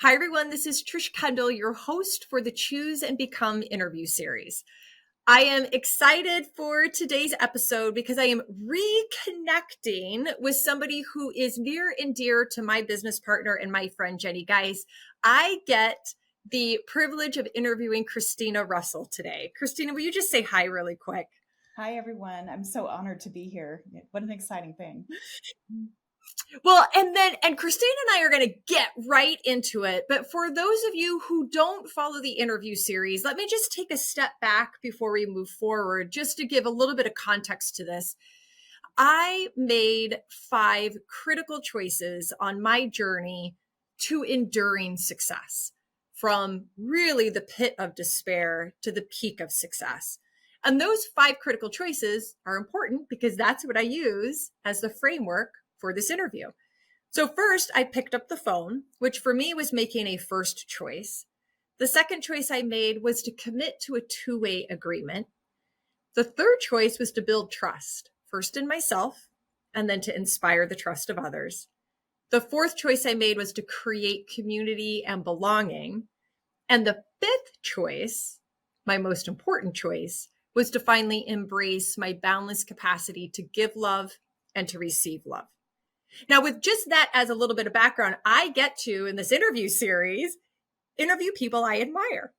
Hi, everyone. This is Trish Kendall, your host for the Choose and Become interview series. I am excited for today's episode because I am reconnecting with somebody who is near and dear to my business partner and my friend, Jenny. Guys, I get the privilege of interviewing Christina Russell today. Christina, will you just say hi really quick? Hi, everyone. I'm so honored to be here. What an exciting thing. Well, and Christine and I are going to get right into it. But for those of you who don't follow the interview series, let me just take a step back before we move forward, just to give a little bit of context to this. I made 5 critical choices on my journey to enduring success, from really the pit of despair to the peak of success. And those 5 critical choices are important because that's what I use as the framework for this interview. So first, I picked up the phone, which for me was making a first choice. The second choice I made was to commit to a 2-way agreement. The third choice was to build trust, first in myself, and then to inspire the trust of others. The fourth choice I made was to create community and belonging. And the fifth choice, my most important choice, was to finally embrace my boundless capacity to give love and to receive love. Now, with just that as a little bit of background, I get to, in this interview series, interview people I admire.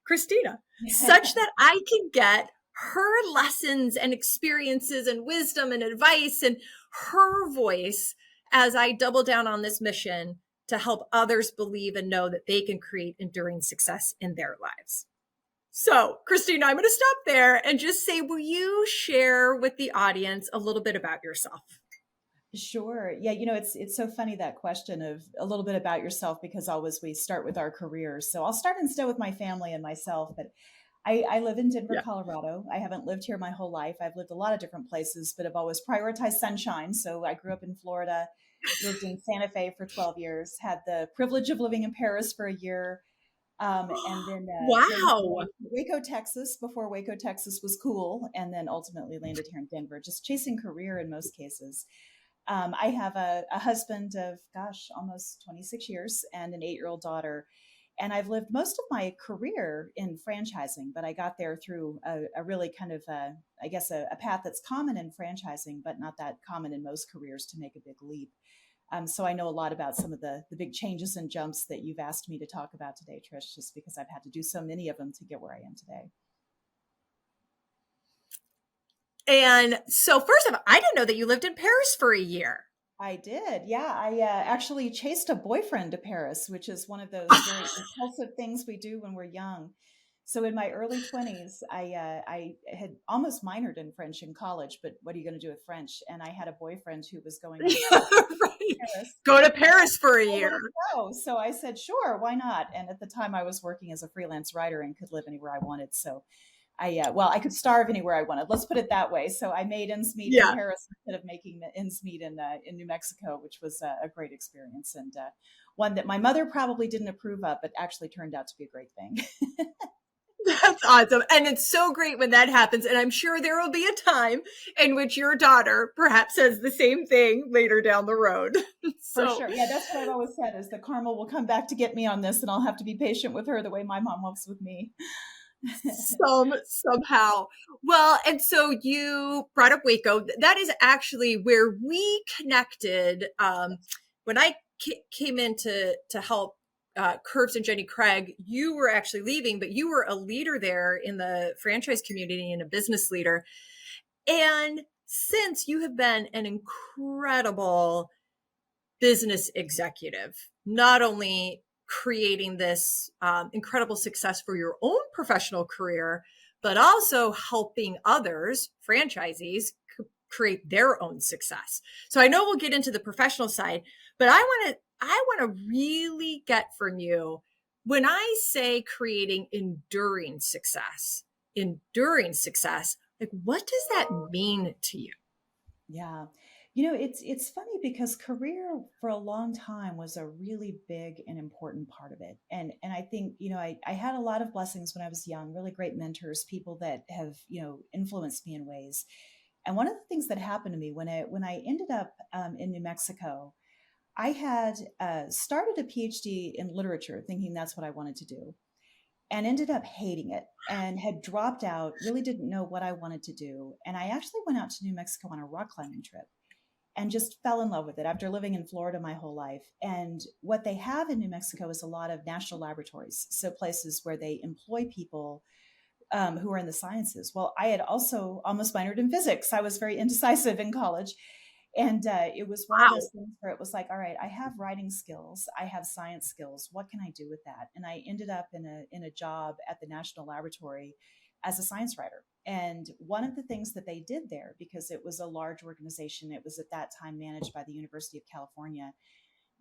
Christina, such that I can get her lessons and experiences and wisdom and advice and her voice as I double down on this mission to help others believe and know that they can create enduring success in their lives. So, Christina, I'm going to stop there and just say, will you share with the audience a little bit about yourself? Sure. Yeah, it's so funny, that question of a little bit about yourself, because always we start with our careers. So I'll start instead with my family and myself. But I live in Denver, Yeah. Colorado. I haven't lived here my whole life. I've lived a lot of different places, but I've always prioritized sunshine. So I grew up in Florida, lived in Santa Fe for 12 years, had the privilege of living in Paris for a year, and then Wow. Waco, Texas, before Waco, Texas was cool, and then ultimately landed here in Denver, just chasing career in most cases. I have a husband of, gosh, almost 26 years and an 8-year-old daughter. And I've lived most of my career in franchising, but I got there through a really kind of, I guess, a path that's common in franchising, but not that common in most careers, to make a big leap. So I know a lot about some of the big changes and jumps that you've asked me to talk about today, Trish, just because I've had to do so many of them to get where I am today. And so, first of all, I didn't know that you lived in Paris for a year. I did. Yeah. I actually chased a boyfriend to Paris, which is one of those very impulsive things we do when we're young. So in my early 20s, I had almost minored in French in college, but what are you going to do with French? And I had a boyfriend who was going on scholarship Right. to Paris. Go to Paris for a I year. wanted to go. So I said, sure, why not? And at the time I was working as a freelance writer and could live anywhere I wanted. So I could starve anywhere I wanted. Let's put it that way. So I made ends meet in Yeah. Paris instead of making ends meet in New Mexico, which was a great experience, and one that my mother probably didn't approve of, but actually turned out to be a great thing. That's awesome. And it's so great when that happens. And I'm sure there will be a time in which your daughter perhaps says the same thing later down the road. For So, sure. Yeah, that's what I've always said, is that Karma will come back to get me on this, and I'll have to be patient with her the way my mom was with me. somehow. Well, and so you brought up Waco. That is actually where we connected. When I came in to help Curves and Jenny Craig, you were actually leaving, but you were a leader there in the franchise community and a business leader. And since you have been an incredible business executive, not only creating this incredible success for your own professional career, but also helping others, franchisees, create their own success. So I know we'll get into the professional side, but I want to really get from you, when I say creating enduring success, like, what does that mean to you? Yeah. It's funny because career for a long time was a really big and important part of it. And I think, I had a lot of blessings when I was young, really great mentors, people that have, influenced me in ways. And one of the things that happened to me when I ended up in New Mexico, I had started a PhD in literature, thinking that's what I wanted to do, and ended up hating it and had dropped out, really didn't know what I wanted to do. And I actually went out to New Mexico on a rock climbing trip and just fell in love with it after living in Florida my whole life. And what they have in New Mexico is a lot of national laboratories, so places where they employ people who are in the sciences. Well, I had also almost minored in physics. I was very indecisive in college. And it was one of Wow. those things where it was like, all right, I have writing skills, I have science skills. What can I do with that? And I ended up in a job at the National Laboratory as a science writer. And one of the things that they did there, because it was a large organization, it was at that time managed by the University of California,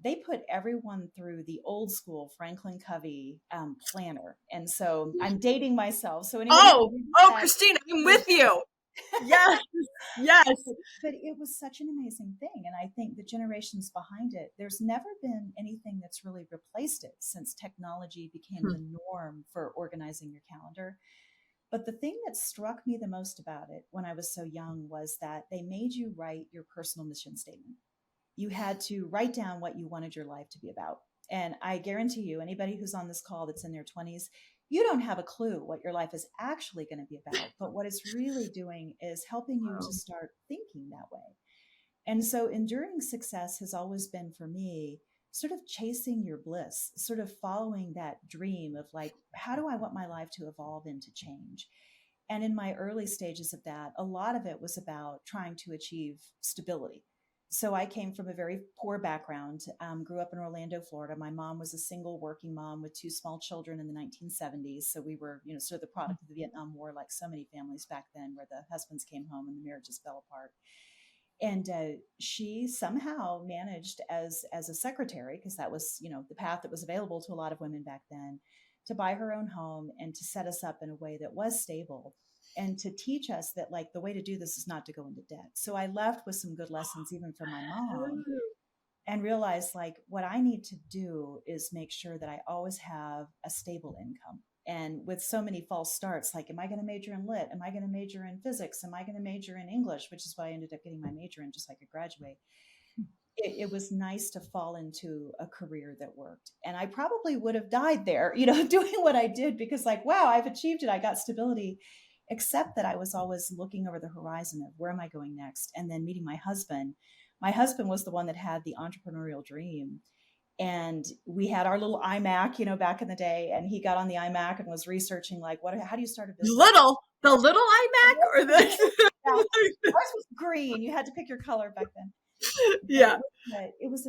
they put everyone through the old school Franklin Covey planner. And so I'm dating myself. So anybody who Oh, reads oh, that, Christina, I'm with you. Yes, yes. but it was such an amazing thing. And I think the generations behind it, there's never been anything that's really replaced it since technology became Hmm. the norm for organizing your calendar. But the thing that struck me the most about it when I was so young was that they made you write your personal mission statement. You had to write down what you wanted your life to be about. And I guarantee you, anybody who's on this call that's in their 20s, you don't have a clue what your life is actually going to be about. But what it's really doing is helping you to Wow. start thinking that way. And so enduring success has always been for me sort of chasing your bliss, sort of following that dream of like, how do I want my life to evolve and to change? And in my early stages of that, a lot of it was about trying to achieve stability. So I came from a very poor background, grew up in Orlando, Florida. My mom was a single working mom with two small children in the 1970s. So we were, sort of the product of the Vietnam War, like so many families back then, where the husbands came home and the marriages fell apart. And she somehow managed as a secretary, because that was the path that was available to a lot of women back then, to buy her own home and to set us up in a way that was stable and to teach us that like the way to do this is not to go into debt. So I left with some good lessons even from my mom, and realized like what I need to do is make sure that I always have a stable income. And with so many false starts, like, am I going to major in lit? Am I going to major in physics? Am I going to major in English? Which is why I ended up getting my major in just so I could graduate. It was nice to fall into a career that worked. And I probably would have died there, doing what I did because, like, wow, I've achieved it. I got stability, except that I was always looking over the horizon of where am I going next? And then meeting my husband. My husband was the one that had the entrepreneurial dream. And we had our little iMac, back in the day. And he got on the iMac and was researching, like, how do you start a business? The little iMac or Yeah, the ours was green. You had to pick your color back then. But yeah. it was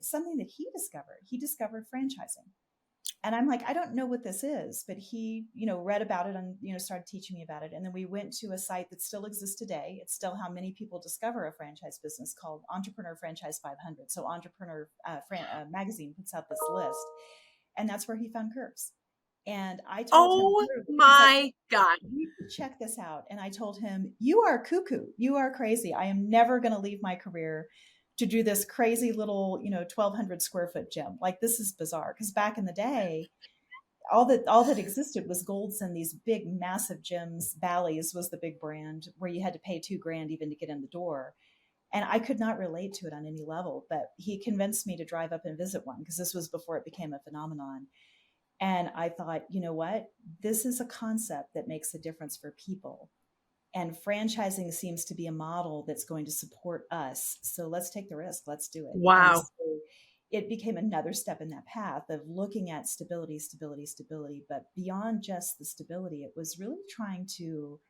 something that he discovered. He discovered franchising, and I'm like, I don't know what this is, but he, read about it and started teaching me about it. And then we went to a site that still exists today. It's still how many people discover a franchise business, called Entrepreneur Franchise 500. So Entrepreneur Magazine puts out this list, and that's where he found Curves. And I told him, Oh he's like, my God. you should check this out. And I told him, you are cuckoo. You are crazy. I am never going to leave my career to do this crazy little, 1,200 square foot gym. Like, this is bizarre. Because back in the day, all that existed was Golds and these big, massive gyms. Bally's was the big brand where you had to pay $2,000 even to get in the door. And I could not relate to it on any level. But he convinced me to drive up and visit one, because this was before it became a phenomenon. And I thought, you know what? This is a concept that makes a difference for people. And franchising seems to be a model that's going to support us. So let's take the risk. Let's do it. And Wow. so it became another step in that path of looking at stability, stability, stability. But beyond just the stability, it was really trying to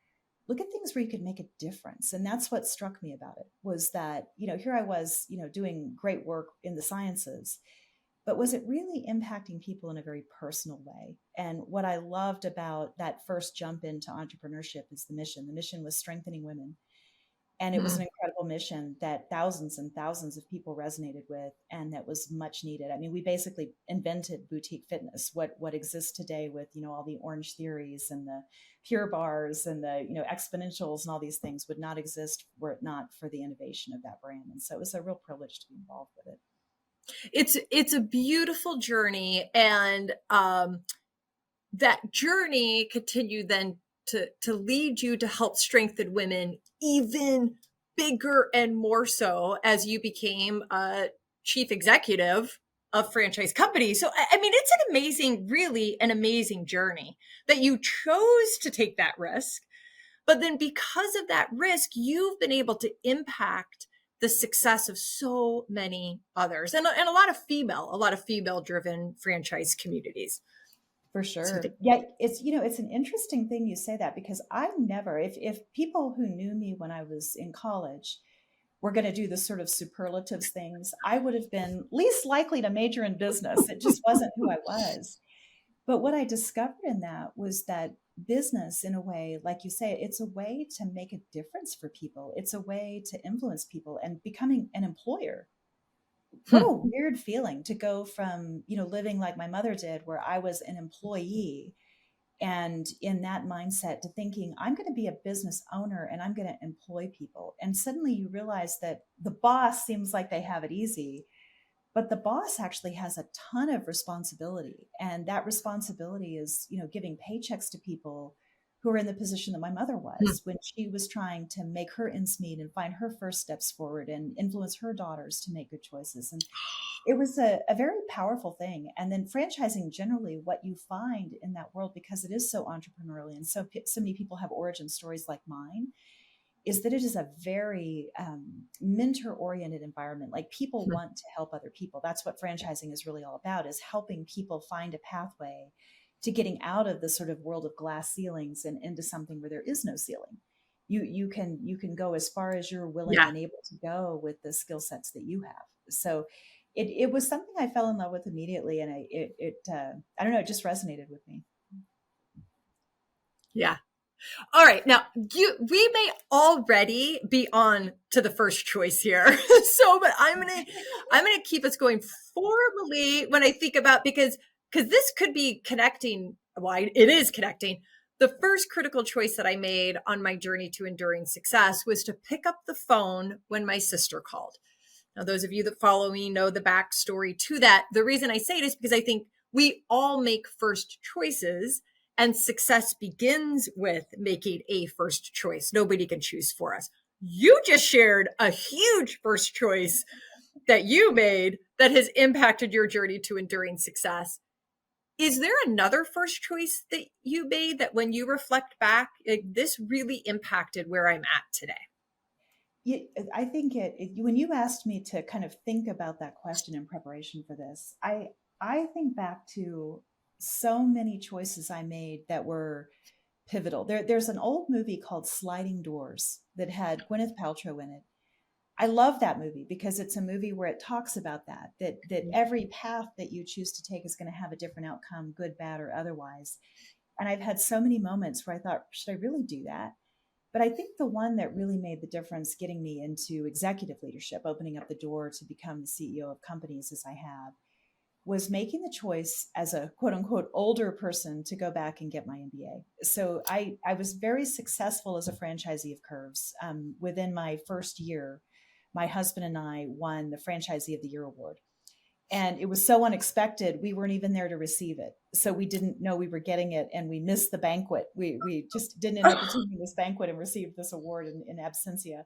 look at things where you could make a difference. And that's what struck me about it, was that, here I was, doing great work in the sciences, but was it really impacting people in a very personal way? And what I loved about that first jump into entrepreneurship is the mission. The mission was strengthening women. And it was an Mm. incredible mission that thousands and thousands of people resonated with, and that was much needed. I mean, we basically invented boutique fitness. What exists today with, all the Orange Theories and the Pure Bars and the, exponentials and all these things would not exist were it not for the innovation of that brand. And so it was a real privilege to be involved with it. It's a beautiful journey, and that journey continued then to lead you to help strengthen women even bigger and more so as you became a chief executive of franchise companies. So, I mean, it's an amazing, really an amazing journey that you chose to take that risk. But then because of that risk, you've been able to impact the success of so many others and a a lot of female driven franchise communities. For So sure. Yeah, it's it's an interesting thing you say that, because I've never, if people who knew me when I was in college were going to do the sort of superlatives things, I would have been least likely to major in business. It just wasn't who I was. But what I discovered in that was that business, in a way, like you say, it's a way to make a difference for people. It's a way to influence people, and becoming an employer. What a weird feeling to go from, living like my mother did, where I was an employee, and in that mindset, to thinking I'm going to be a business owner and I'm going to employ people. And suddenly you realize that the boss seems like they have it easy, but the boss actually has a ton of responsibility. And that responsibility is, giving paychecks to people who are in the position that my mother was when she was trying to make her ends meet and find her first steps forward and influence her daughters to make good choices. And it was a very powerful thing. And then franchising generally, what you find in that world, because it is so entrepreneurial and so many people have origin stories like mine, is that it is a very mentor oriented environment. Like, people want to help other people. That's what franchising is really all about, is helping people find a pathway to getting out of the sort of world of glass ceilings and into something where there is no ceiling. You can go as far as you're willing yeah. and able to go with the skill sets that you have. So it was something I fell in love with immediately, and I don't know, it just resonated with me. Yeah. All right. Now, we may already be on to the first choice here. But I'm gonna keep us going formally when I think about, because this could be connecting. Well, it is connecting. The first critical choice that I made on my journey to enduring success was to pick up the phone when my sister called. Now, those of you that follow me know the backstory to that. The reason I say it is because I think we all make first choices, and success begins with making a first choice. Nobody can choose for us. You just shared a huge first choice that you made that has impacted your journey to enduring success. Is there another first choice that you made that, when you reflect back, this really impacted where I'm at today? I think when you asked me to kind of think about that question in preparation for this, I think back to so many choices I made that were pivotal. There's an old movie called Sliding Doors that had Gwyneth Paltrow in it. I love that movie because it's a movie where it talks about that every path that you choose to take is going to have a different outcome, good, bad, or otherwise. And I've had so many moments where I thought, should I really do that? But I think the one that really made the difference getting me into executive leadership, opening up the door to become the CEO of companies as I have, was making the choice as a quote unquote older person to go back and get my MBA. So I was very successful as a franchisee of Curves. Within my first year, my husband and I won the Franchisee of the Year award. And it was so unexpected, we weren't even there to receive it. So we didn't know we were getting it, and we missed the banquet. We just didn't end up attending this banquet and received this award in absentia.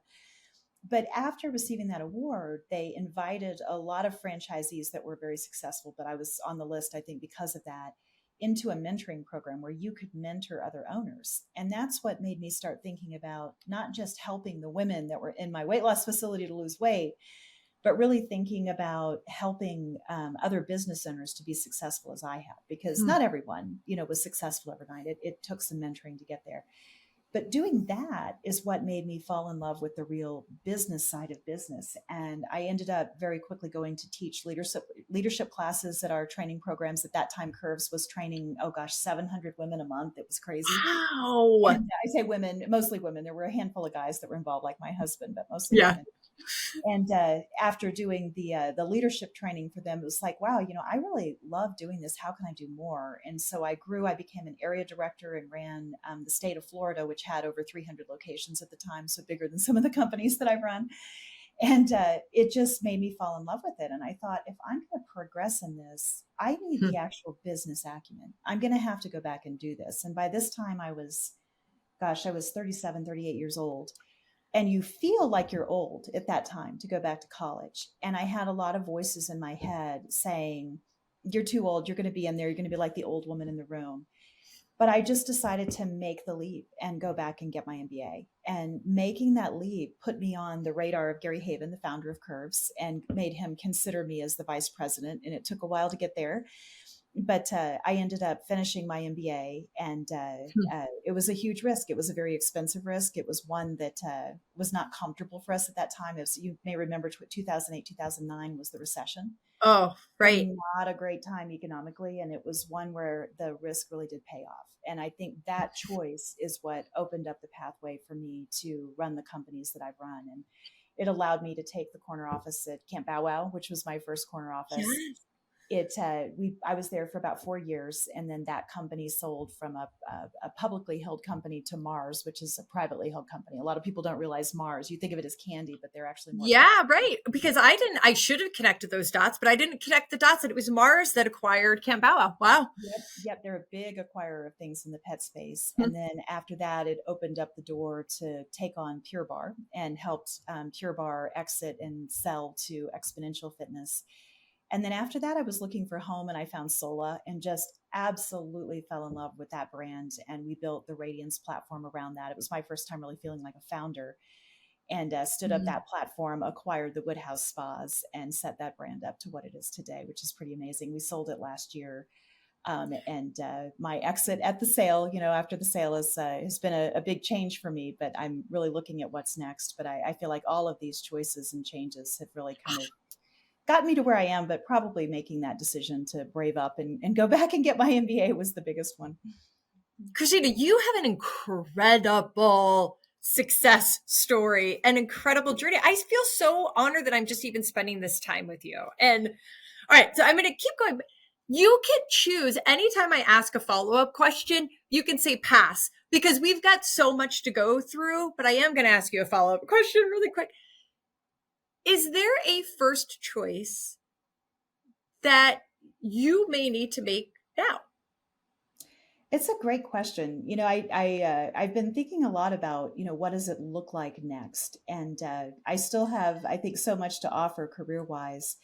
But after receiving that award, they invited a lot of franchisees that were very successful, but I was on the list, I think, because of that, into a mentoring program where you could mentor other owners. And that's what made me start thinking about not just helping the women that were in my weight loss facility to lose weight, but really thinking about helping other business owners to be successful as I have, because not everyone, was successful overnight. It took some mentoring to get there. But doing that is what made me fall in love with the real business side of business. And I ended up very quickly going to teach leadership classes at our training programs. At that time, Curves was training, 700 women a month. It was crazy. Wow. And I say women, mostly women. There were a handful of guys that were involved, like my husband, but mostly Yeah. women. And after doing the leadership training for them, it was like, wow, I really love doing this. How can I do more? And so I grew. I became an area director and ran the state of Florida, which had over 300 locations at the time, so bigger than some of the companies that I've run. And it just made me fall in love with it. And I thought, if I'm going to progress in this, I need the actual business acumen. I'm going to have to go back and do this. And by this time I was 37, 38 years old. and you feel like you're old at that time to go back to college. And I had a lot of voices in my head saying, you're too old, you're going to be in there, you're going to be like the old woman in the room. But I just decided to make the leap and go back and get my MBA. And making that leap put me on the radar of Gary Haven, the founder of Curves, and made him consider me as the vice president. And it took a while to get there, but I ended up finishing my MBA, and it was a huge risk. It was a very expensive risk. It was one that was not comfortable for us at that time. As you may remember, 2008, 2009 was the recession. Oh, So right. not a great time economically, and it was one where the risk really did pay off. And I think that choice is what opened up the pathway for me to run the companies that I've run. And it allowed me to take the corner office at Camp Bow Wow, which was my first corner office. Yes. I was there for about 4 years, and then that company sold from a publicly held company to Mars, which is a privately held company. A lot of people don't realize Mars. You think of it as candy, but they're actually more. Yeah, right. Because I should have connected those dots, but I didn't connect the dots that it was Mars that acquired Camp Bow Wow. Wow. Yep. They're a big acquirer of things in the pet space. Hmm. And then after that, it opened up the door to take on Pure Barre and helped Pure Barre exit and sell to Exponential Fitness. And then after that, I was looking for home, and I found Sola and just absolutely fell in love with that brand. And we built the Radiance platform around that. It was my first time really feeling like a founder, and stood up that platform, acquired the Woodhouse Spas, and set that brand up to what it is today, which is pretty amazing. We sold it last year. And my exit at the sale, after the sale has been a big change for me, but I'm really looking at what's next. But I feel like all of these choices and changes have really kind of got me to where I am, but probably making that decision to brave up and go back and get my MBA was the biggest one. Christina, you have an incredible success story, an incredible journey. I feel so honored that I'm just even spending this time with you. And all right, so I'm going to keep going. You can choose anytime I ask a follow-up question, you can say pass, because we've got so much to go through, but I am going to ask you a follow-up question really quick. Is there a first choice that you may need to make now? It's a great question. I've been thinking a lot about, what does it look like next? And I still have, I think, so much to offer career-wise.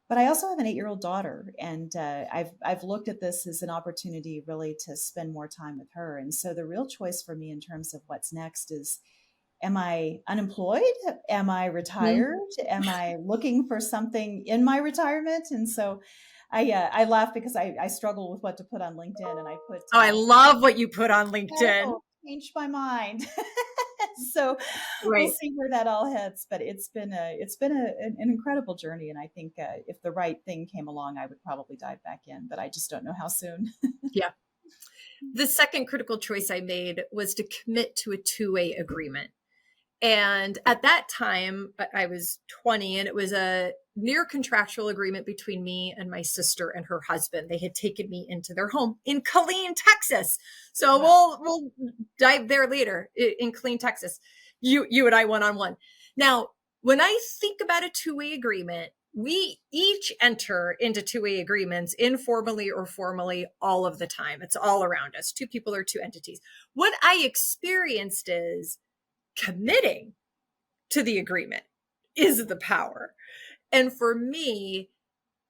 But I also have an 8-year-old daughter, and I've looked at this as an opportunity really to spend more time with her. And so the real choice for me in terms of what's next is, am I unemployed? Am I retired? Am I looking for something in my retirement? And so I laugh because I struggle with what to put on LinkedIn, and I put I love what you put on LinkedIn. Changed my mind. So we'll Right. see where that all heads. But it's been an incredible journey, and I think if the right thing came along, I would probably dive back in. But I just don't know how soon. Yeah. The second critical choice I made was to commit to a two-way agreement. And at that time, I was 20, and it was a near contractual agreement between me and my sister and her husband. They had taken me into their home in Killeen, Texas. So we'll dive there later in Killeen, Texas. You and I one-on-one. Now, when I think about a two-way agreement, we each enter into two-way agreements informally or formally all of the time. It's all around us. Two people or two entities. What I experienced is committing to the agreement is the power. And for me,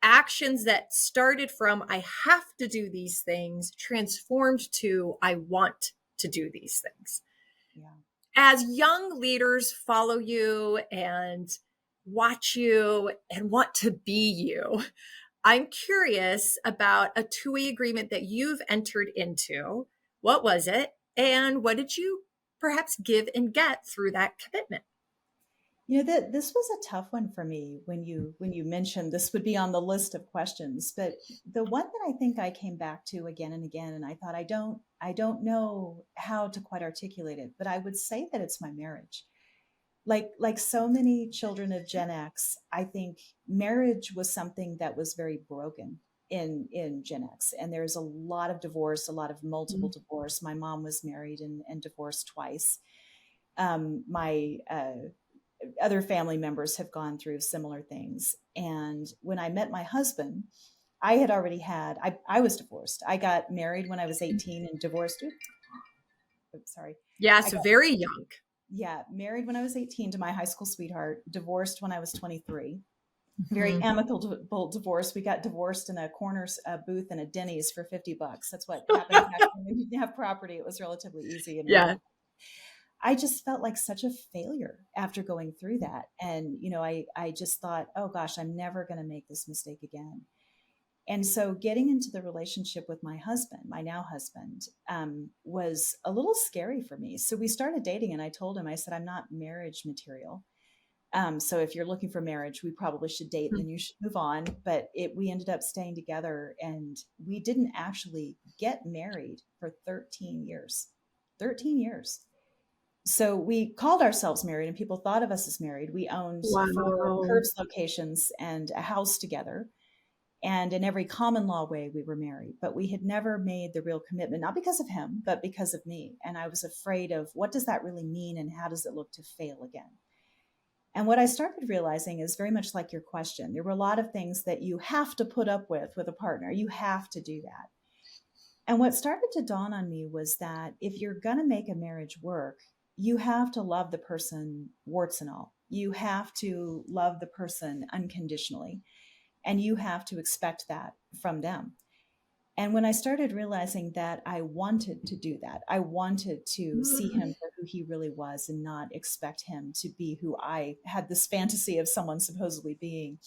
actions that started from I have to do these things transformed to I want to do these things. Yeah. As young leaders follow you and watch you and want to be you, I'm curious about a two-way agreement that you've entered into. What was it? And what did you perhaps give and get through that commitment? This was a tough one for me when you mentioned this would be on the list of questions. But the one that I think I came back to again and again, and I thought I don't know how to quite articulate it, but I would say that it's my marriage. Like so many children of Gen X, I think marriage was something that was very broken in Gen X. And there's a lot of divorce, a lot of multiple divorce. My mom was married and divorced twice. My other family members have gone through similar things. And when I met my husband, I had already I was divorced. I got married when I was 18 and divorced. Oops, sorry. Yeah, so very young. Yeah, married when I was 18 to my high school sweetheart, divorced when I was 23. Very Mhm. amicable divorce. We got divorced in a corner booth in a Denny's for $50. That's what happens back when we didn't have property. It was relatively easy, and Yeah. I just felt like such a failure after going through that. And I just thought, oh gosh, I'm never going to make this mistake again. And so getting into the relationship with my husband, my now husband, was a little scary for me. So we started dating, and I told him, I said, I'm not marriage material. So if you're looking for marriage, we probably should date and then you should move on. But we ended up staying together, and we didn't actually get married for 13 years. 13 years. So we called ourselves married, and people thought of us as married. We owned 4 Wow. Curbs locations and a house together. And in every common law way, we were married, but we had never made the real commitment, not because of him, but because of me. And I was afraid of, what does that really mean? And how does it look to fail again? And what I started realizing is very much like your question. There were a lot of things that you have to put up with a partner. You have to do that. And what started to dawn on me was that if you're going to make a marriage work, you have to love the person, warts and all. You have to love the person unconditionally, and you have to expect that from them. And when I started realizing that I wanted to do that, I wanted to see him for who he really was and not expect him to be who I had this fantasy of someone supposedly being,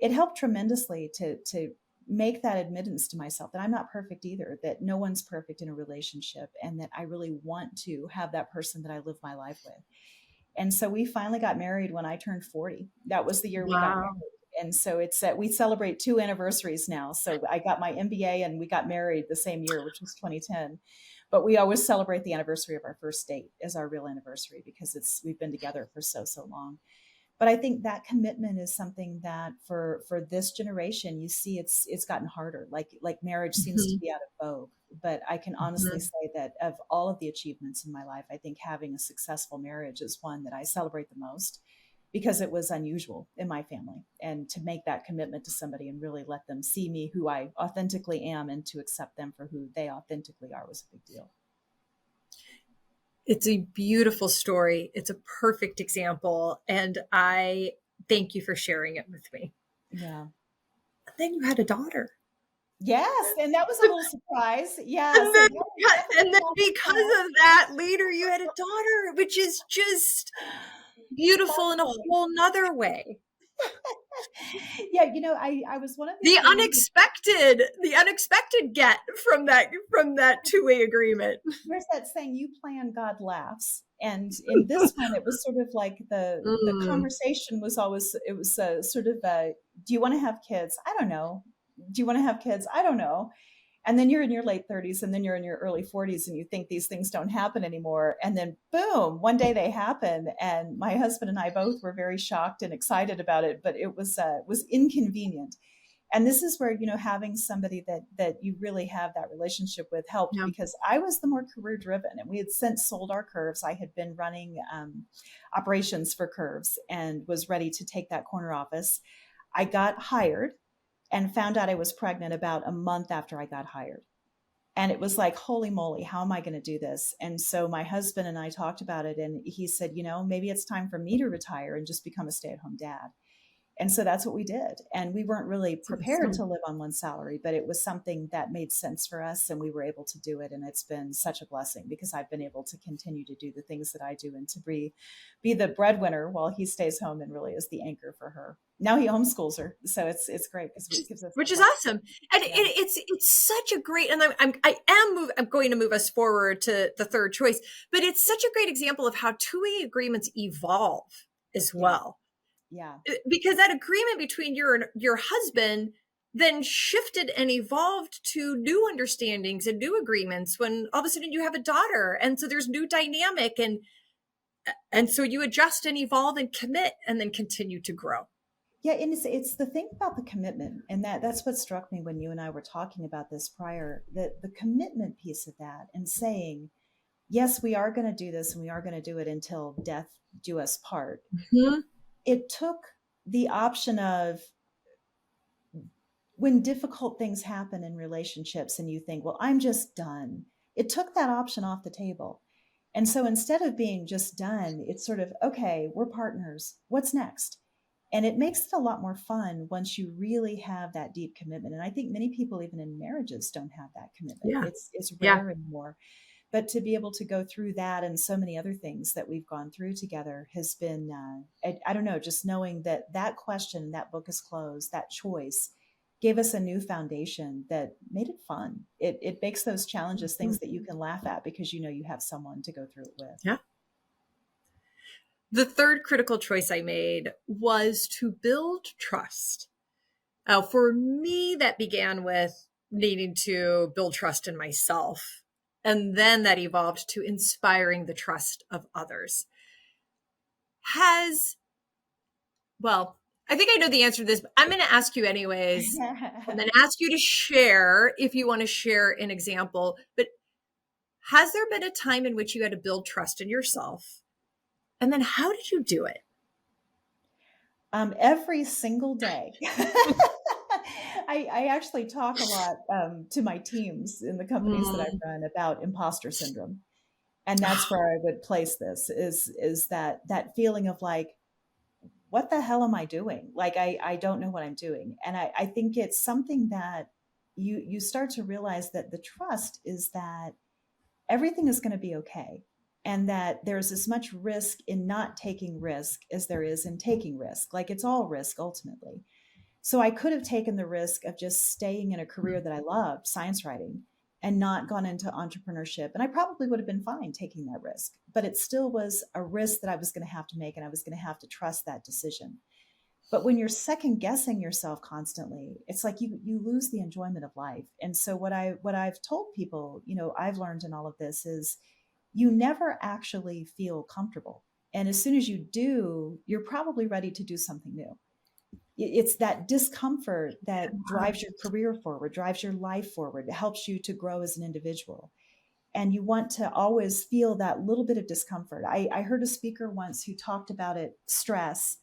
it helped tremendously to make that admittance to myself that I'm not perfect either, that no one's perfect in a relationship, and that I really want to have that person that I live my life with. And so we finally got married when I turned 40. That was the year we got married. Wow. And so we celebrate 2 anniversaries now. So I got my MBA and we got married the same year, which was 2010. But we always celebrate the anniversary of our first date as our real anniversary, because we've been together for so long. But I think that commitment is something that for this generation, you see it's gotten harder. Like marriage seems to Mhm. be out of vogue. But I can honestly Mhm. say that of all of the achievements in my life, I think having a successful marriage is one that I celebrate the most, because it was unusual in my family. And to make that commitment to somebody and really let them see me who I authentically am, and to accept them for who they authentically are, was a big deal. It's a beautiful story. It's a perfect example. And I thank you for sharing it with me. Yeah. Then you had a daughter. Yes, and that was a little surprise. Yeah, And so then, that was and then a because of that, later you had a daughter, which is just beautiful in a wonderful. whole nother way. Yeah, I was one of these women who, The unexpected get from that two-way agreement. there's that saying, you plan, God laughs. And in this one, it was sort of like the Mm. conversation was always, it was sort of do you want to have kids? I don't know. Do you want to have kids? I don't know. And then you're in your late 30s, and then you're in your early 40s, and you think these things don't happen anymore. And then boom, one day they happen. And my husband and I both were very shocked and excited about it, but it was inconvenient. And this is where, having somebody that you really have that relationship with helped, Yeah. because I was the more career driven, and we had since sold our Curves. I had been running operations for Curves and was ready to take that corner office. I got hired and found out I was pregnant about a month after I got hired. And it was like, holy moly, how am I going to do this? And so my husband and I talked about it, and he said, maybe it's time for me to retire and just become a stay-at-home dad. And so that's what we did. And we weren't really prepared Awesome. to live on one salary, but it was something that made sense for us, and we were able to do it. And it's been such a blessing, because I've been able to continue to do the things that I do, and to be the breadwinner while he stays home and really is the anchor for her. Now he homeschools her. So it's great, because it gives us Which that is flexibility. awesome, and Yeah. it's such a great. And I'm going to move us forward to the third choice, but it's such a great example of how two-way agreements evolve as Yeah. well, Yeah. because that agreement between your husband then shifted and evolved to new understandings and new agreements when all of a sudden you have a daughter, and so there's new dynamic, and so you adjust and evolve and commit and then continue to grow. Yeah, and it's the thing about the commitment, and that's what struck me when you and I were talking about this prior, that the commitment piece of that, and saying, yes, we are going to do this, and we are going to do it until death do us part. Mhm. It took the option of, when difficult things happen in relationships and you think, well, I'm just done, it took that option off the table. And so instead of being just done, it's sort of, okay, we're partners. What's next? And it makes it a lot more fun once you really have that deep commitment. And I think many people, even in marriages, don't have that commitment. Yeah. It's Yeah. rare anymore. But to be able to go through that and so many other things that we've gone through together has been, I don't know, just knowing that that question, that book is closed, that choice gave us a new foundation that made it fun. It makes those challenges things that you can laugh at because you know you have someone to go through it with. Yeah. The third critical choice I made was to build trust. For me, that began with needing to build trust in myself. And then that evolved to inspiring the trust of others. Has, well, I think I know the answer to this, but I'm going to ask you anyways. I'm going to ask you to share if you want to share an example. But has there been a time in which you had to build trust in yourself? And then how did you do it? Every single day. I actually talk a lot to my teams in the companies that I've run about imposter syndrome. And that's where I would place this is that feeling of like, what the hell am I doing? Like I don't know what I'm doing. And I think it's something that you start to realize that the trust is that everything is going to be okay. And that there's as much risk in not taking risk as there is in taking risk. Like it's all risk ultimately. So I could have taken the risk of just staying in a career that I loved, science writing, and not gone into entrepreneurship. And I probably would have been fine taking that risk, but it still was a risk that I was going to have to make, and I was going to have to trust that decision. But when you're second guessing yourself constantly, it's like you lose the enjoyment of life. And so what I've told people, I've learned in all of this is you never actually feel comfortable. And as soon as you do, you're probably ready to do something new. It's that discomfort that drives your career forward, drives your life forward. It helps you to grow as an individual. And you want to always feel that little bit of discomfort. I heard a speaker once who talked about it, stress,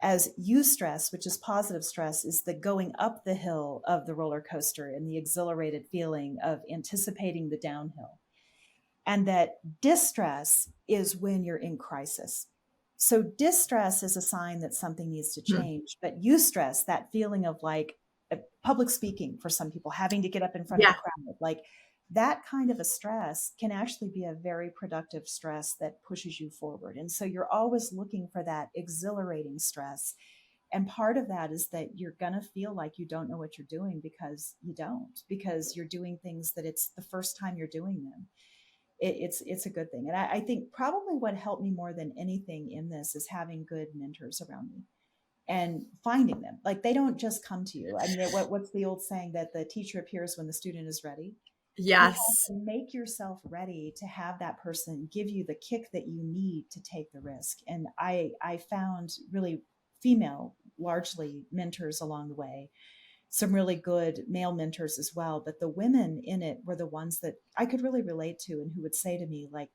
as eustress, which is positive stress, is the going up the hill of the roller coaster and the exhilarated feeling of anticipating the downhill. And that distress is when you're in crisis. So distress is a sign that something needs to change, but eustress, that feeling of like public speaking for some people, having to get up in front of a Yeah. crowd, like that kind of a stress can actually be a very productive stress that pushes you forward. And so you're always looking for that exhilarating stress. And part of that is that you're going to feel like you don't know what you're doing because you don't, because you're doing things that it's the first time you're doing them. It's a good thing. And I think probably what helped me more than anything in this is having good mentors around me and finding them. Like they don't just come to you. I mean, what's the old saying that the teacher appears when the student is ready? You have Yes. to make yourself ready to have that person give you the kick that you need to take the risk. And I found really female, largely mentors along the way, some really good male mentors as well. But the women in it were the ones that I could really relate to and who would say to me, like,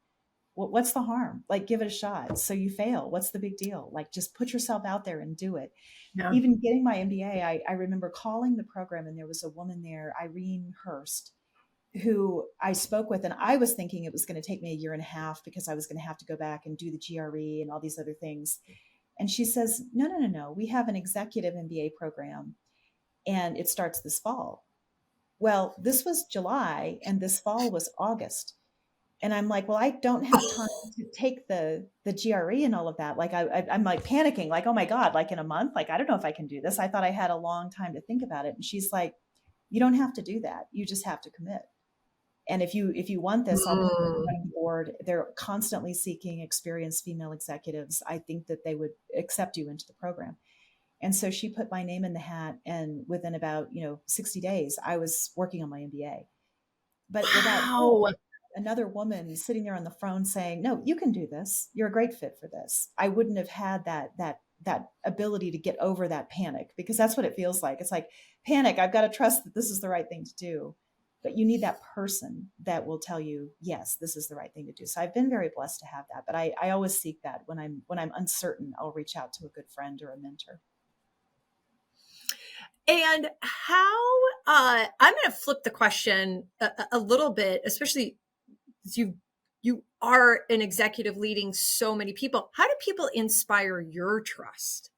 what's the harm? Like, give it a shot. So you fail. What's the big deal? Like, just put yourself out there and do it. Yeah. Even getting my MBA, I remember calling the program and there was a woman there, Irene Hurst, who I spoke with. And I was thinking it was going to take me a year and a half because I was going to have to go back and do the GRE and all these other things. And she says, no. We have an executive MBA program and it starts this fall. Well, this was July and this fall was August. And I'm like, well, I don't have time to take the GRE and all of that. Like I'm like panicking, like, oh my God, like in a month, like I don't know if I can do this. I thought I had a long time to think about it. And she's like, you don't have to do that. You just have to commit. And if you want this, I'll put you in front of the board. They're constantly seeking experienced female executives. I think that they would accept you into the program. And so she put my name in the hat, and within about 60 days, I was working on my MBA. But without Wow. another woman sitting there on the phone saying, "No, you can do this. You're a great fit for this," I wouldn't have had that ability to get over that panic, because that's what it feels like. It's like panic. I've got to trust that this is the right thing to do. But you need that person that will tell you, yes, this is the right thing to do. So I've been very blessed to have that. But I always seek that when I'm uncertain, I'll reach out to a good friend or a mentor. And how, I'm going to flip the question a little bit, especially as you've you are an executive leading so many people. How do people inspire your trust?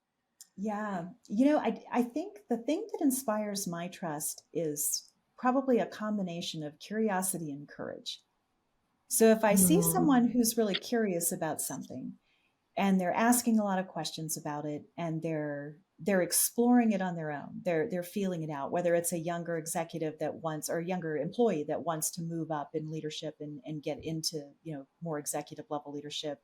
Yeah. I think the thing that inspires my trust is probably a combination of curiosity and courage. So if I see Mm. someone who's really curious about something and they're asking a lot of questions about it and they're exploring it on their own, they're feeling it out, whether it's a younger executive that wants or a younger employee that wants to move up in leadership and get into, more executive level leadership,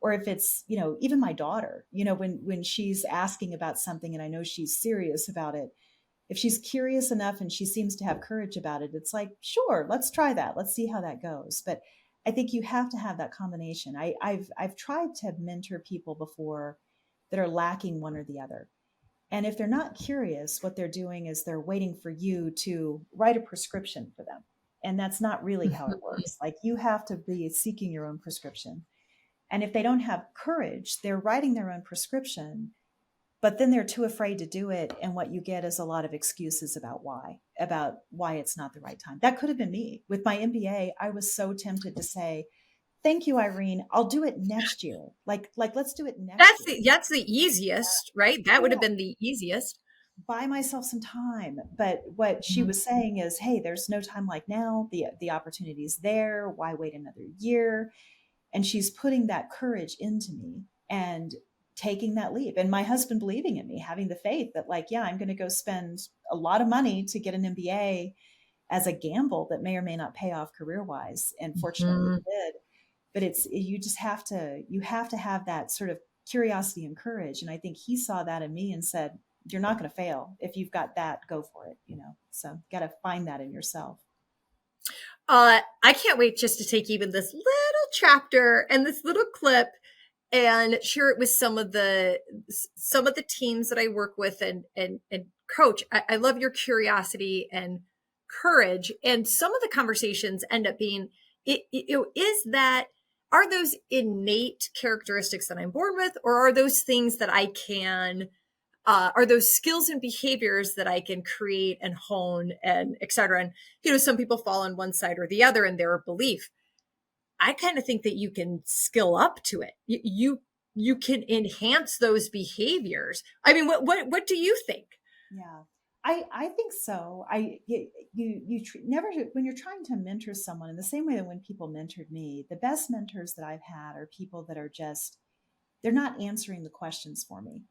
or if it's, even my daughter, when she's asking about something and I know she's serious about it, if she's curious enough and she seems to have courage about it, it's like, sure, let's try that. Let's see how that goes. But I think you have to have that combination. I've tried to mentor people before that are lacking one or the other. And if they're not curious, what they're doing is they're waiting for you to write a prescription for them. And that's not really how it works. Like, you have to be seeking your own prescription. And if they don't have courage, they're writing their own prescription, but then they're too afraid to do it. And what you get is a lot of excuses about why it's not the right time. That could have been me with my MBA. I was so tempted to say, thank you, Irene, I'll do it next year. Like let's do it next year. That's the easiest, right? That would have been the easiest. Buy myself some time. But what she Mhm. was saying is, hey, there's no time like now. The opportunity's there. Why wait another year? And she's putting that courage into me and taking that leap. And my husband believing in me, having the faith that, like, yeah, I'm going to go spend a lot of money to get an MBA as a gamble that may or may not pay off career wise. And fortunately Mhm. it did. But you just have to have that sort of curiosity and courage. And I think he saw that in me and said, you're not going to fail. If you've got that, go for it. So you got to find that in yourself. I can't wait just to take even this little chapter and this little clip and share it with some of the teams that I work with and coach. I love your curiosity and courage, and some of the conversations end up being, is that, are those innate characteristics that I'm born with, or are those things that I can are those skills and behaviors that I can create and hone and et cetera. And, some people fall on one side or the other in their belief. I kind of think that you can skill up to it. You can enhance those behaviors. I mean, what do you think? Yeah, I think so. Never, when you're trying to mentor someone in the same way that when people mentored me, the best mentors that I've had are people that are just, they're not answering the questions for me.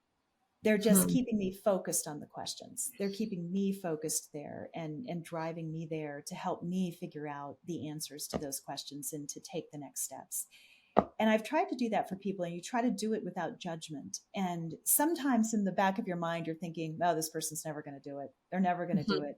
They're just Hmm. keeping me focused on the questions. They're keeping me focused there and driving me there to help me figure out the answers to those questions and to take the next steps. And I've tried to do that for people, and you try to do it without judgment. And sometimes in the back of your mind, you're thinking, oh, this person's never going to do it. They're never going to do Hmm. it.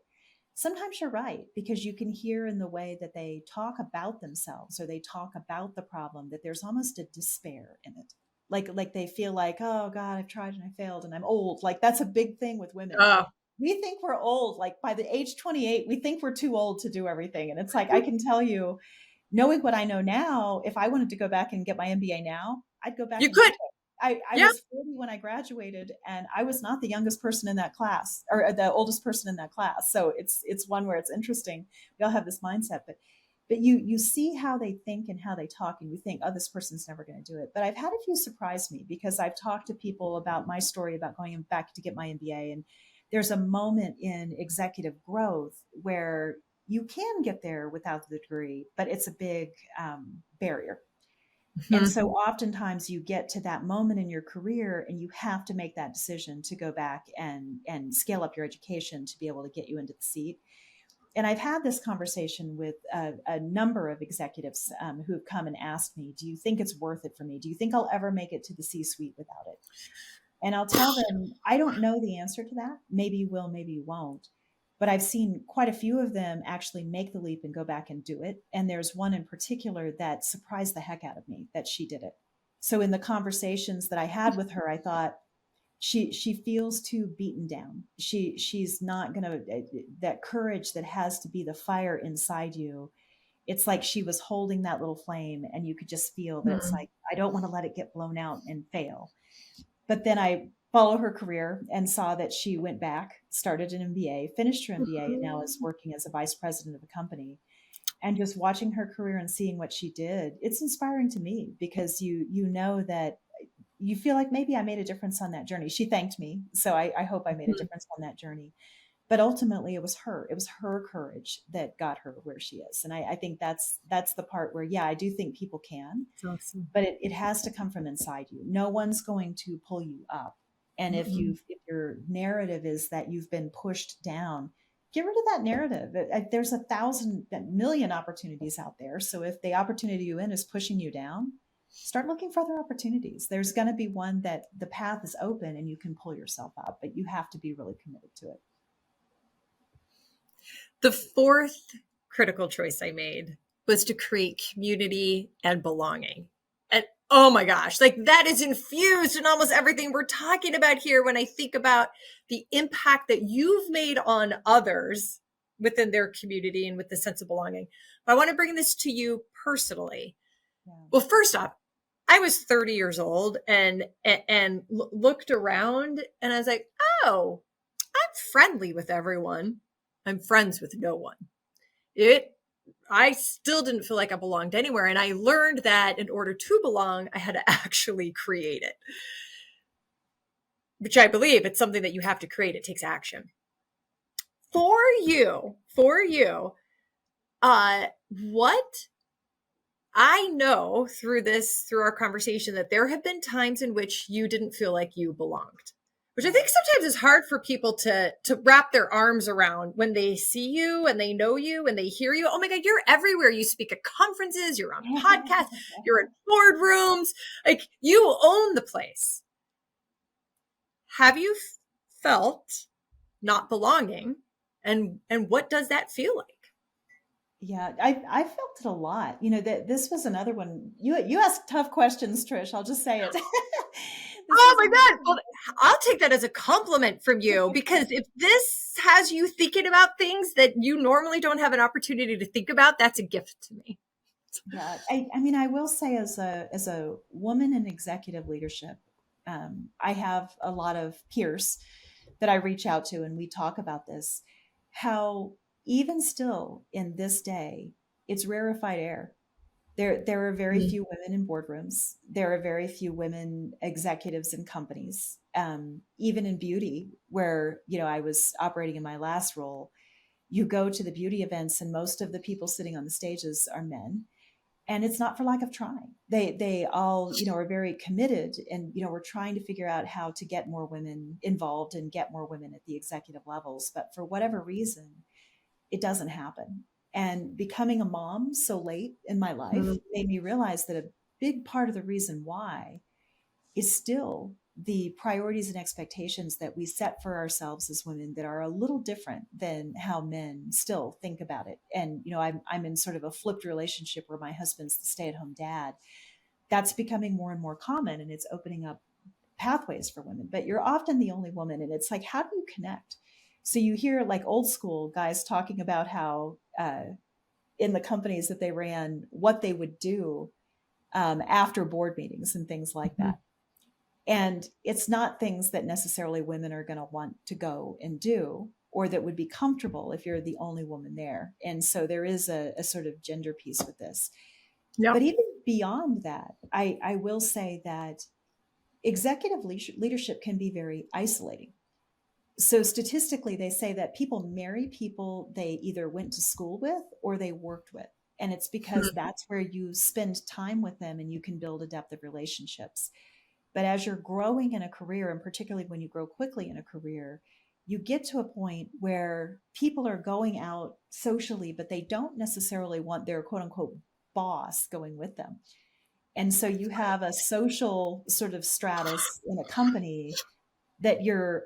Sometimes you're right, because you can hear in the way that they talk about themselves or they talk about the problem that there's almost a despair in it. Like they feel like, oh God, I've tried and I failed and I'm old. Like, that's a big thing with women. Oh, We think we're old. Like, by the age 28, we think we're too old to do everything. And it's like, I can tell you, knowing what I know now, if I wanted to go back and get my MBA now, I'd go back you and do could. it. I Yeah. was 40 when I graduated, and I was not the youngest person in that class or the oldest person in that class. So it's one where it's interesting. We all have this mindset, but you see how they think and how they talk, and you think, oh, this person's never going to do it. But I've had a few surprise me, because I've talked to people about my story about going back to get my MBA, and there's a moment in executive growth where you can get there without the degree, but it's a big barrier. And Mhm. so oftentimes you get to that moment in your career and you have to make that decision to go back and scale up your education to be able to get you into the seat. And I've had this conversation with a number of executives who have come and asked me, do you think it's worth it for me? Do you think I'll ever make it to the C-suite without it? And I'll tell them, I don't know the answer to that. Maybe you will, maybe you won't. But I've seen quite a few of them actually make the leap and go back and do it. And there's one in particular that surprised the heck out of me that she did it. So in the conversations that I had with her, I thought, she feels too beaten down. She's not gonna, that courage that has to be the fire inside you. It's like she was holding that little flame, and you could just feel that it's Mhm. like, I don't want to let it get blown out and fail. But then I followed her career and saw that she went back, started an MBA, finished her MBA, and now is working as a vice president of a company. And just watching her career and seeing what she did, it's inspiring to me because you know that you feel like maybe I made a difference on that journey. She thanked me, so I hope I made a Mhm. difference on that journey. But ultimately, it was her. It was her courage that got her where she is, and I think that's the part where, yeah, I do think people can, That's awesome. but it has to come from inside you. No one's going to pull you up. And Mm-mm. if your narrative is that you've been pushed down, get rid of that narrative. There's 1,000 million opportunities out there. So if the opportunity you're in is pushing you down, start looking for other opportunities. There's going to be one that the path is open and you can pull yourself up, but you have to be really committed to it. The fourth critical choice I made was to create community and belonging. And oh my gosh, like that is infused in almost everything we're talking about here when I think about the impact that you've made on others within their community and with the sense of belonging. But I want to bring this to you personally. Yeah. Well, first off, I was 30 years old and looked around and I was like, "Oh, I'm friendly with everyone. I'm friends with no one." It I still didn't feel like I belonged anywhere. And I learned that in order to belong, I had to actually create it, which I believe it's something that you have to create. It takes action. For you, what I know through our conversation, that there have been times in which you didn't feel like you belonged, which I Yeah. think sometimes is hard for people to wrap their arms around when they see you and they know you and they hear you. Oh my God, you're everywhere. You speak at conferences, you're on podcasts, you're in boardrooms, like you own the place. Have you felt not belonging? And what does that feel like? Yeah, I felt it a lot. You know, that this was another one. You asked tough questions, Trish. I'll just say it. This Oh was my another God. Well, I'll take that as a compliment from you, because if this has you thinking about things that you normally don't have an opportunity to think about, that's a gift to me. Yeah, I mean, I will say, as a woman in executive leadership, I have a lot of peers that I reach out to, and we talk about this. How even still in this day, it's rarefied air. There are very Mm. few women in boardrooms. There are very few women executives in companies. Even in beauty, where I was operating in my last role, you go to the beauty events, and most of the people sitting on the stages are men, and it's not for lack of trying. They all are very committed, and we're trying to figure out how to get more women involved and get more women at the executive levels, but for whatever reason it doesn't happen. And becoming a mom so late in my life Mm. made me realize that a big part of the reason why is still the priorities and expectations that we set for ourselves as women that are a little different than how men still think about it. And I'm in sort of a flipped relationship where my husband's the stay-at-home dad. That's becoming more and more common, and it's opening up pathways for women, but you're often the only woman, and it's like, how do you connect? So you hear like old school guys talking about how in the companies that they ran, what they would do after board meetings and things like Mhm. that. And it's not things that necessarily women are going to want to go and do, or that would be comfortable if you're the only woman there. And so there is a sort of gender piece with this. But Yep. even beyond that, I will say that executive leadership can be very isolating. So statistically, they say that people marry people they either went to school with or they worked with. And it's because that's where you spend time with them and you can build a depth of relationships. But as you're growing in a career, and particularly when you grow quickly in a career, you get to a point where people are going out socially, but they don't necessarily want their quote unquote boss going with them. And so you have a social sort of stratus in a company that you're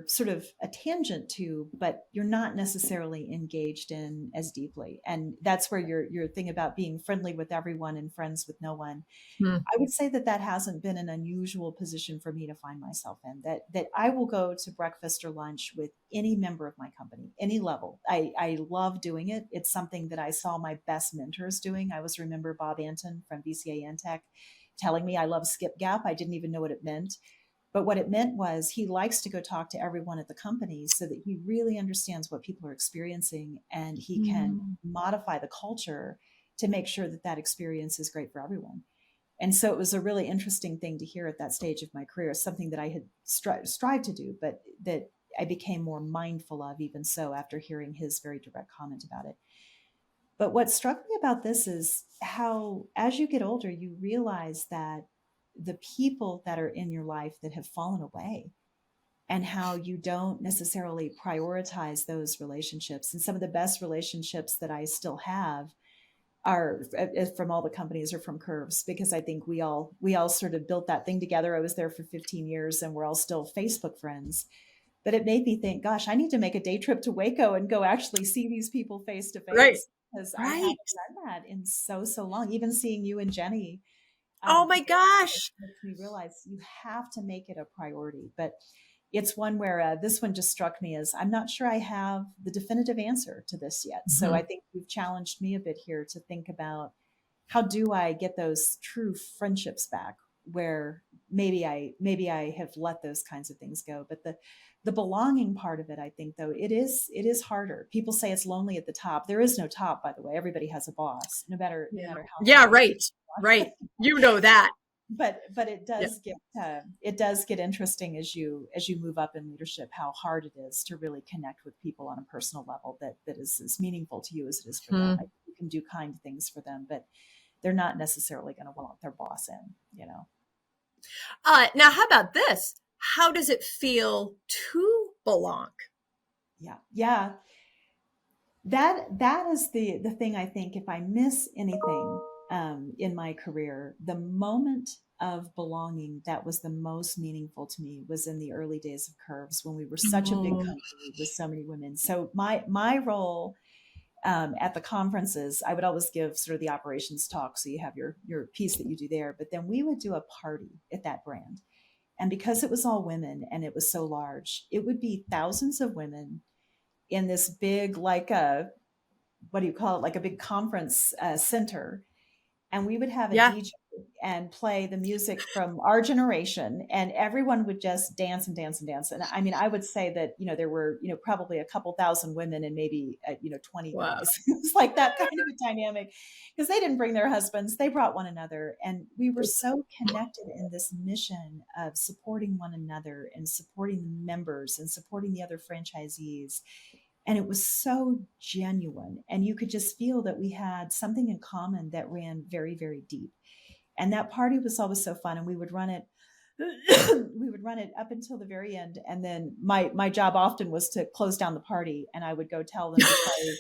sort of a tangent to, but you're not necessarily engaged in as deeply. And that's where your thing about being friendly with everyone and friends with no one, Mm. I would say that that hasn't been an unusual position for me to find myself in, that I will go to breakfast or lunch with any member of my company, any level. I love doing it. It's something that I saw my best mentors doing. I always remember Bob Anton from BCA Tech telling me I love skip gap. I didn't even know what it meant. But what it meant was he likes to go talk to everyone at the company so that he really understands what people are experiencing, and he can modify the culture to make sure that that experience is great for everyone. And so it was a really interesting thing to hear at that stage of my career, something that I had strived to do, but that I became more mindful of even so after hearing his very direct comment about it. But what struck me about this is how, as you get older, you realize that the people that are in your life that have fallen away, and how you don't necessarily prioritize those relationships. And some of the best relationships that I still have are from all the companies or from Curves, because I think we all sort of built that thing together. I was there for 15 years and we're all still Facebook friends. But it made me think, gosh, I need to make a day trip to Waco and go actually see these people face to Right. face, because I haven't Right. done that in so long. Even seeing you and Jenny, Oh my gosh. makes me realize you have to make it a priority. But it's one where this one just struck me as, I'm not sure I have the definitive answer to this yet. Mm-hmm. So I think you've challenged me a bit here to think about, how do I get those true friendships back where maybe I have let those kinds of things go. But the belonging part of it, I think, though, it is harder. People say it's lonely at the top. There is no top, by the way. Everybody has a boss, no matter how. Right. You know that. But it does get interesting as you move up in leadership, how hard it is to really connect with people on a personal level that is as meaningful to you as it is for them. Like, you can do kind things for them, but they're not necessarily going to want their boss in, Now, how about this? How does it feel to belong? Yeah. That is the thing. I think if I miss anything in my career, the moment of belonging that was the most meaningful to me was in the early days of Curves, when we were such a big company with so many women. So my role at the conferences, I would always give sort of the operations talk. So you have your piece that you do there, but then we would do a party at that brand. And because it was all women and it was so large, it would be thousands of women in this big, like what do you call it? Like a big conference center. And we would have a DJ and play the music from our generation, and everyone would just dance and dance and dance. And I mean, I would say that, there were, probably a couple thousand women and maybe, 20 guys. It was like that kind of a dynamic, because they didn't bring their husbands, they brought one another. And we were so connected in this mission of supporting one another and supporting the members and supporting the other franchisees. And it was so genuine. And you could just feel that we had something in common that ran very, very deep. And that party was always so fun. And we would run it, up until the very end. And then my job often was to close down the party. And I would go tell them to play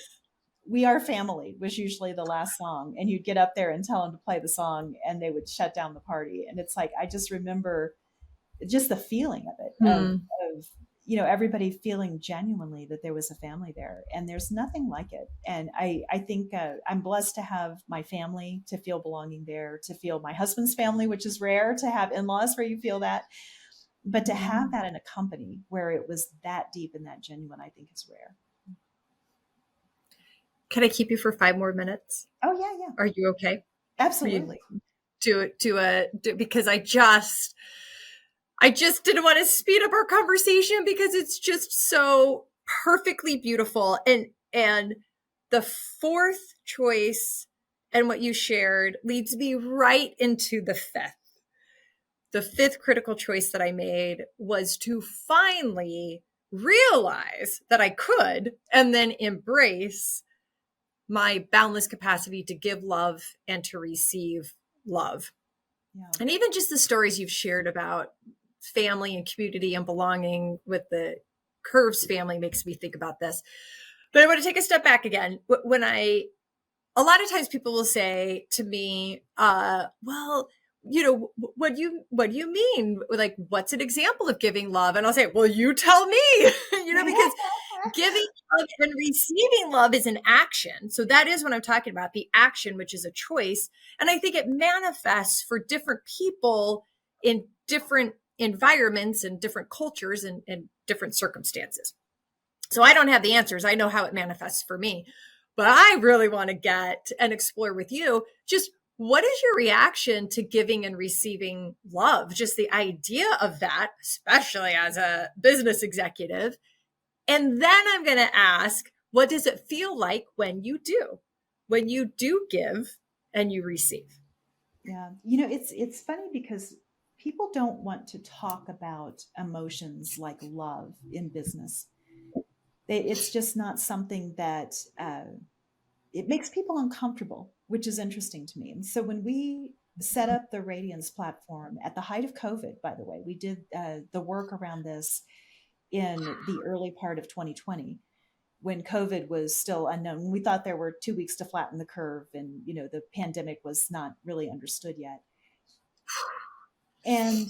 "We Are Family" was usually the last song. And you'd get up there and tell them to play the song, and they would shut down the party. And it's like, I just remember just the feeling of it, of everybody feeling genuinely that there was a family there, and there's nothing like it. And I think I'm blessed to have my family, to feel belonging there, to feel my husband's family, which is rare to have in-laws where you feel that, but to have that in a company where it was that deep and that genuine, I think is rare. Can I keep you for 5 more minutes? Oh yeah. Are you okay? Absolutely. Because I just didn't want to speed up our conversation, because it's just so perfectly beautiful. And the fourth choice and what you shared leads me right into the fifth. The fifth critical choice that I made was to finally realize that I could, and then embrace my boundless capacity to give love and to receive love. Yeah. And even just the stories you've shared about family and community and belonging with the Curves family makes me think about this. But I want to take a step back again. A lot of times people will say to me, well, what do you mean? Like, what's an example of giving love? And I'll say, well, you tell me, because giving love and receiving love is an action. So that is what I'm talking about, the action, which is a choice. And I think it manifests for different people in different environments and different cultures and different circumstances. So I don't have the answers. I know how it manifests for me, but I really want to get and explore with you just What is your reaction to giving and receiving love? Just the idea of that, especially as a business executive. And then I'm going to ask, what does it feel like when you do? When you do give and you receive? Yeah. You know, it's funny because people don't want to talk about emotions like love in business. It's just not something that it makes people uncomfortable, which is interesting to me. And so when we set up the Radiance platform at the height of COVID, by the way, we did the work around this in the early part of 2020 when COVID was still unknown. We thought there were 2 weeks to flatten the curve, and the pandemic was not really understood yet. And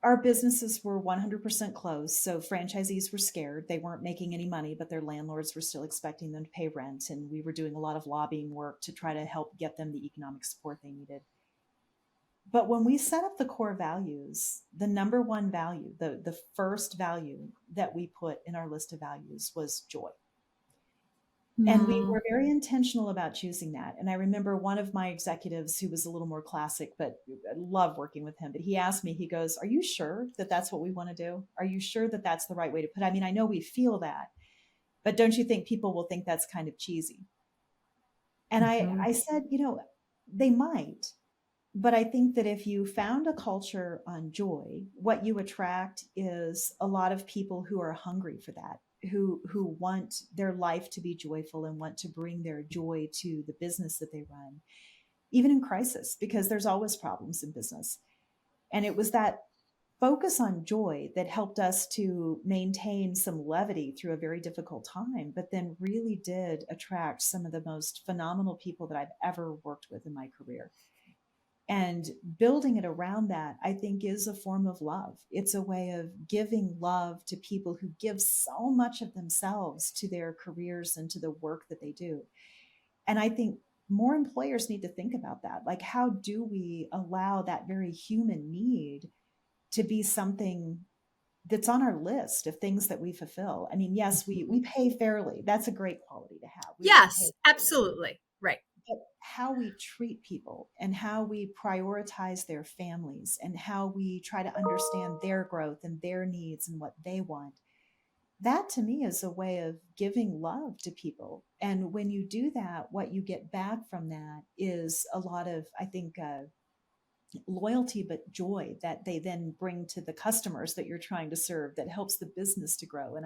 our businesses were 100% closed. So franchisees were scared. They weren't making any money, but their landlords were still expecting them to pay rent. And we were doing a lot of lobbying work to try to help get them the economic support they needed. But when we set up the core values, the number one value, the first value that we put in our list of values was joy. And we were very intentional about choosing that. And I remember one of my executives who was a little more classic, but I love working with him. But he asked me, he goes, "Are you sure that that's what we want to do? Are you sure that that's the right way to put it? I mean, I know we feel that, but don't you think people will think that's kind of cheesy?" And I said, they might. But I think that if you found a culture on joy, what you attract is a lot of people who are hungry for that, who want their life to be joyful and want to bring their joy to the business that they run, even in crisis, because there's always problems in business. And it was that focus on joy that helped us to maintain some levity through a very difficult time, but then really did attract some of the most phenomenal people that I've ever worked with in my career. And building it around that, I think, is a form of love. It's a way of giving love to people who give so much of themselves to their careers and to the work that they do. And I think more employers need to think about that. Like, how do we allow that very human need to be something that's on our list of things that we fulfill? I mean, yes, we pay fairly. That's a great quality to have. We Yes, absolutely. Right. But how we treat people and how we prioritize their families and how we try to understand their growth and their needs and what they want, that to me is a way of giving love to people. And when you do that, what you get back from that is a lot of, I think, loyalty, but joy that they then bring to the customers that you're trying to serve, that helps the business to grow. And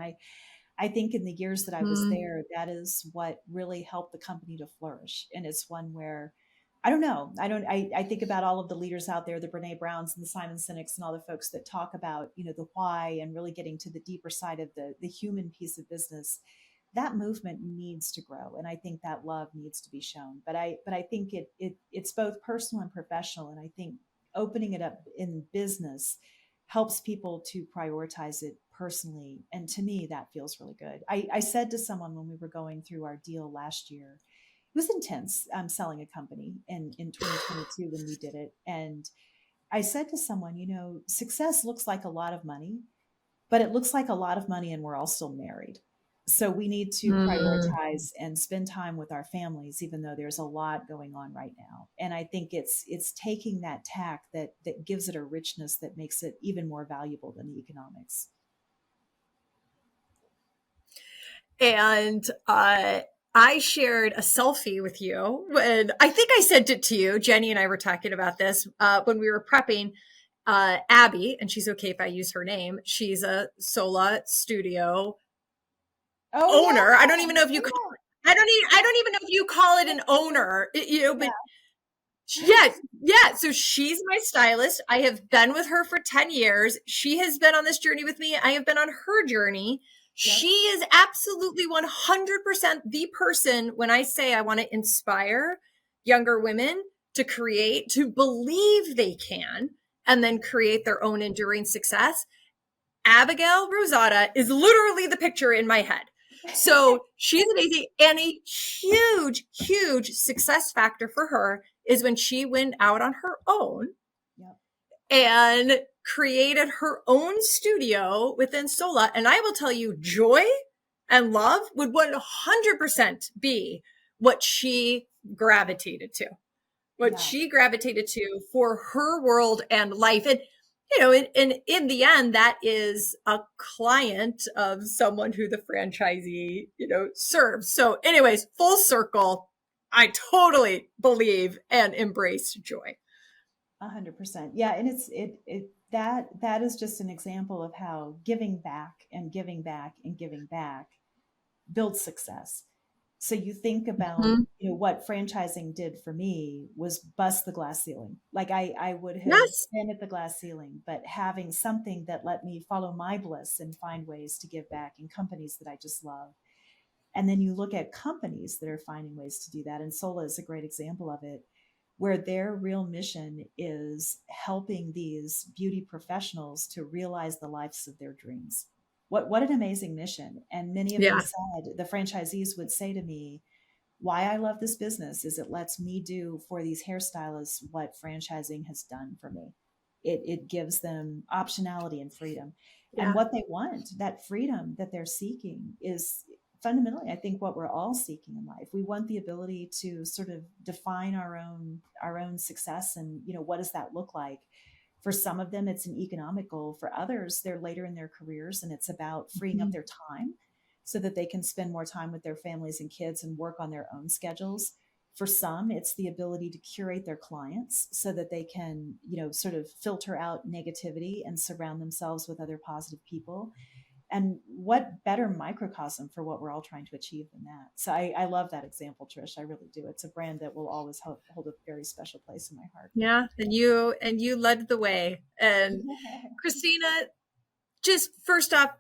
I think in the years that I was there, that is what really helped the company to flourish. And it's one where, I don't know, I think about all of the leaders out there, the Brene Browns and the Simon Sinek's and all the folks that talk about, the why and really getting to the deeper side of the human piece of business. That movement needs to grow. And I think that love needs to be shown. But I think it's both personal and professional. And I think opening it up in business helps people to prioritize it personally. And to me, that feels really good. I said to someone when we were going through our deal last year, it was intense selling a company in 2022 when we did it. And I said to someone, success looks like a lot of money, but it looks like a lot of money and we're all still married. So we need to prioritize and spend time with our families, even though there's a lot going on right now. And I think it's taking that tack that gives it a richness that makes it even more valuable than the economics. And I shared a selfie with you when I think I sent it to you. Jenny and I were talking about this when we were prepping. Abby, and she's okay if I use her name. She's a Sola Studio owner. Yeah. I don't even know if you call it. I don't even know if you call it an owner. But yeah. So she's my stylist. I have been with her for 10 years. She has been on this journey with me. I have been on her journey. Yep. She is absolutely 100% the person when I say I want to inspire younger women to believe they can, and then create their own enduring success. Abigail Rosada is literally the picture in my head. So she's amazing. And a huge, huge success factor for her is when she went out on her own and created her own studio within Sola. And I will tell you, joy and love would 100% be what she gravitated to. what she gravitated to for her world and life. And, you know, in the end, that is a client of someone who the franchisee, you know, serves. So anyways, full circle, I totally believe and embrace joy. 100%. Yeah. And that is just an example of how giving back and giving back and giving back builds success. So you think about, you know, what franchising did for me was bust the glass ceiling. Like I would have been at the glass ceiling, but having something that let me follow my bliss and find ways to give back in companies that I just love. And then you look at companies that are finding ways to do that. And Sola is a great example of it, where their real mission is helping these beauty professionals to realize the lives of their dreams. What an amazing mission. And many of them said, the franchisees would say to me, why I love this business is it lets me do for these hairstylists what franchising has done for me. It gives them optionality and freedom. And what they want, that freedom that they're seeking, is fundamentally, I think, what we're all seeking in life. We want the ability to sort of define our own success, and, you know, what does that look like? For some of them, it's an economic goal. For others, they're later in their careers, and it's about freeing up their time so that they can spend more time with their families and kids and work on their own schedules. For some, it's the ability to curate their clients so that they can, you know, sort of filter out negativity and surround themselves with other positive people. And what better microcosm for what we're all trying to achieve than that? So I love that example, Trish. I really do. It's a brand that will always hold a very special place in my heart. Yeah. And you led the way. And Christina, just first off,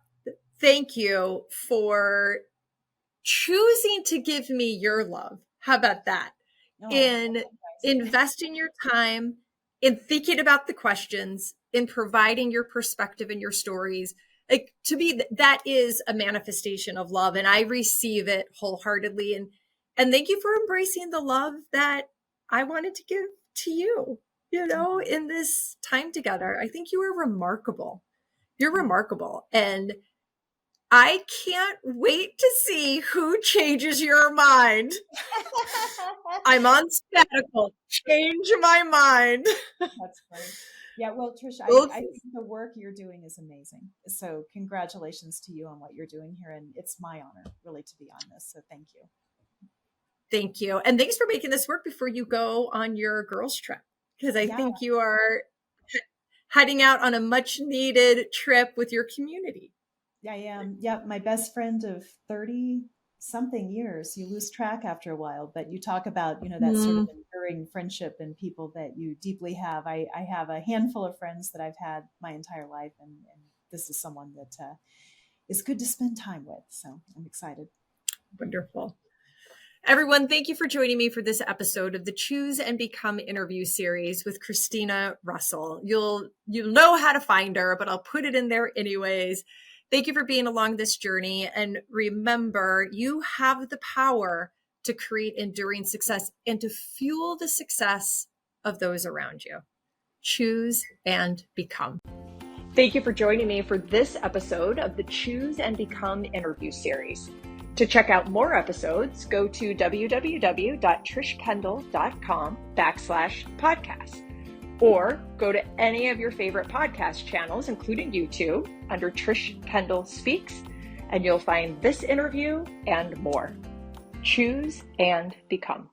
thank you for choosing to give me your love. How about that? In investing your time, in thinking about the questions, in providing your perspective and your stories. Like, to me, that is a manifestation of love, and I receive it wholeheartedly. And thank you for embracing the love that I wanted to give to you, you know, in this time together. I think you are remarkable. You're remarkable. And I can't wait to see who changes your mind. I'm on sabbatical. Change my mind. That's great. Yeah, well, Trish, I think the work you're doing is amazing. So congratulations to you on what you're doing here. And it's my honor, really, to be on this. So thank you. Thank you. And thanks for making this work before you go on your girls' trip, because I think you are heading out on a much needed trip with your community. I am. Yeah, my best friend of 30 something years. You lose track after a while, but you talk about, you know, that sort of enduring friendship and people that you deeply have. I have a handful of friends that I've had my entire life, and this is someone that is good to spend time with. So I'm excited. Wonderful. Everyone, thank you for joining me for this episode of the Choose and Become interview series with Christina Russell. You'll know how to find her, but I'll put it in there anyways. Thank you for being along this journey. And remember, you have the power to create enduring success and to fuel the success of those around you. Choose and become. Thank you for joining me for this episode of the Choose and Become interview series. To check out more episodes, go to www.trishkendall.com/podcast. Or go to any of your favorite podcast channels, including YouTube, under Trish Kendall Speaks, and you'll find this interview and more. Choose and become.